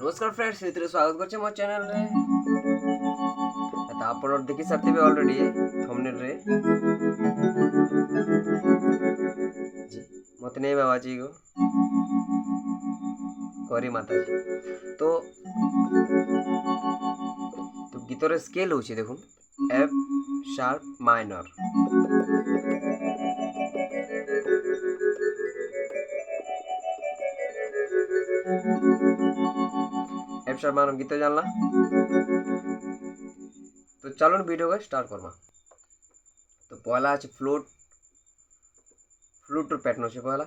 नमस्कार फ्रेंड्स, ଭିତରେ ସ୍ୱାଗତ କରୁଛି ମୋ ଚ୍ୟାନେଲରେ। ତ ଆପଣ ଦେଖି ସାରିଥିବେ ଅଲରେଡି ଥମ୍ବନେଲ ରେ ମତେ ନେଇ ବାବାजी को करी माताजी। तो गीतर स्केल होची देखो F sharp minor, F sharp minor गीत जानला। तो चलो वीडियो को स्टार्ट करमा। तो पहला আছে फ्लूट, फ्लूट पैटर्न আছে पहला।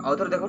आउथर देखो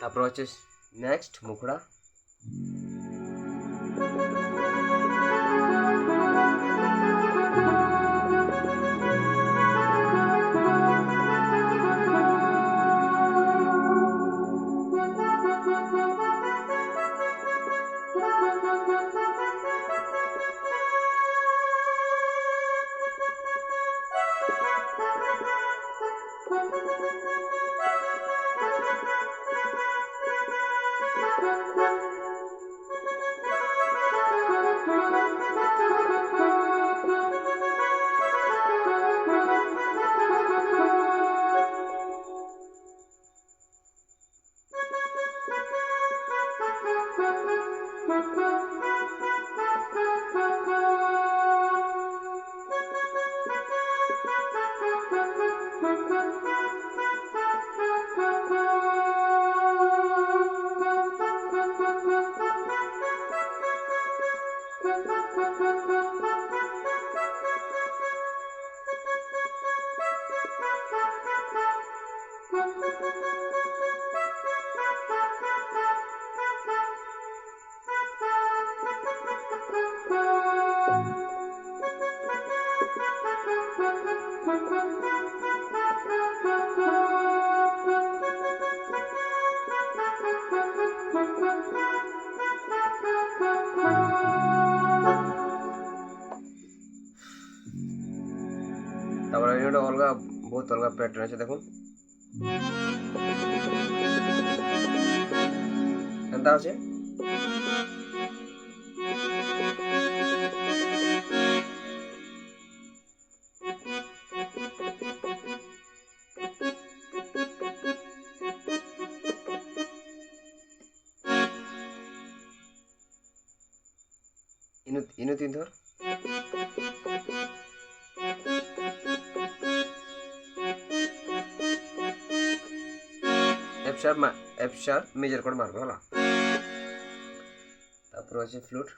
approaches next मुखड़ा। এটা অলগা বহুত অলগা প্যাটার্ন আছে দেখুন এন্তা আছে ইনু তিন ধর এফ শার্প মেজর করে মারবো হলা তারপর আছে ফ্লুট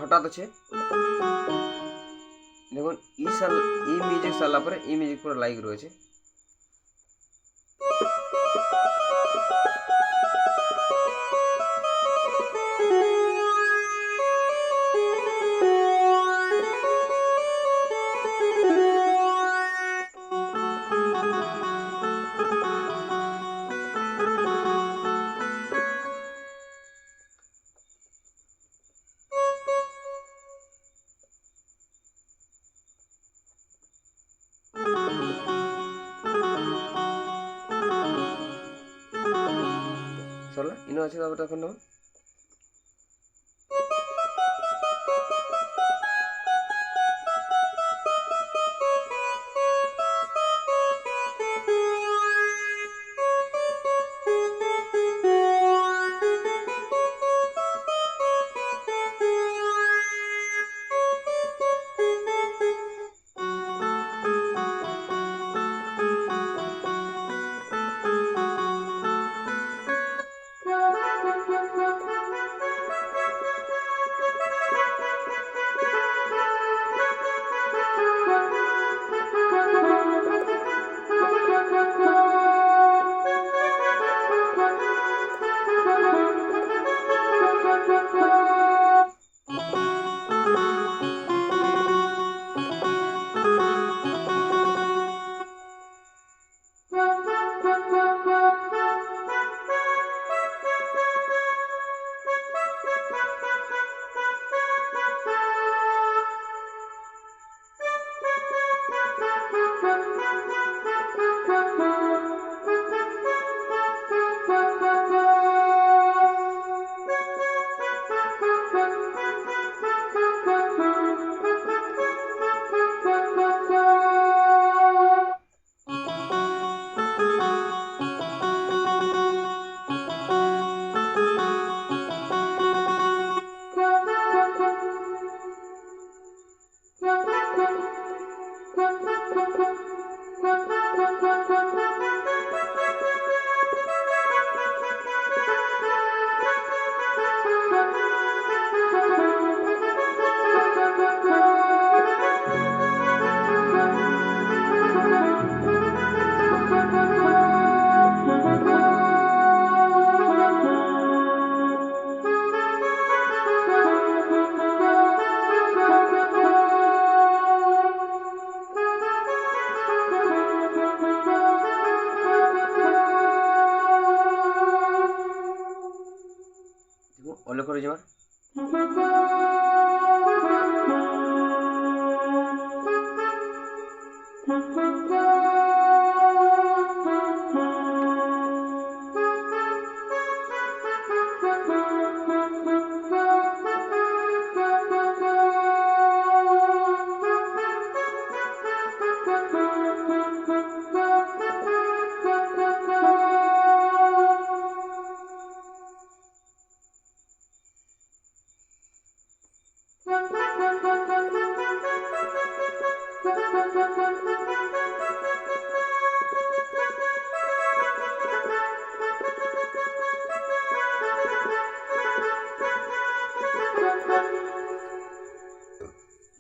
হঠাৎ আছে দেখুন ই মিউজিক সারলা পরে ই মিউজিক পুরো লাইক রয়েছে চলো ইনো আছে তারপর এখন নাও অলে করে যাওয়ার तो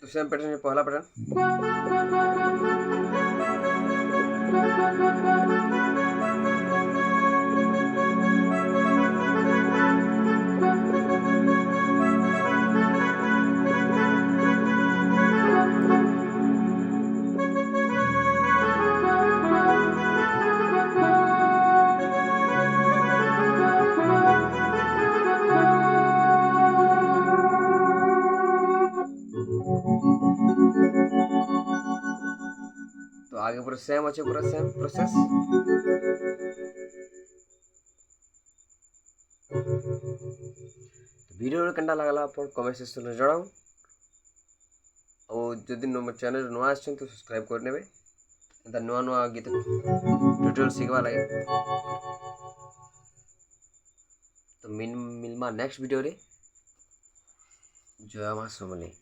सेम पैटर्न में पहला पैटर्न, तो आगे पूरा सेम अच्छे, पूरा सेम प्रोसेस। भिडियो केनता लागला आप कमेंट सेक्शन में जणाओ, और जदि मोर चैनल नुआ आछन तो सब्सक्राइब कर नेबे, एंता नुआ नुआ गीत ट्यूटोरियल सीखवा लगे। तो मिलमा नेक्स्ट वीडियो रे। जय मां समलेई।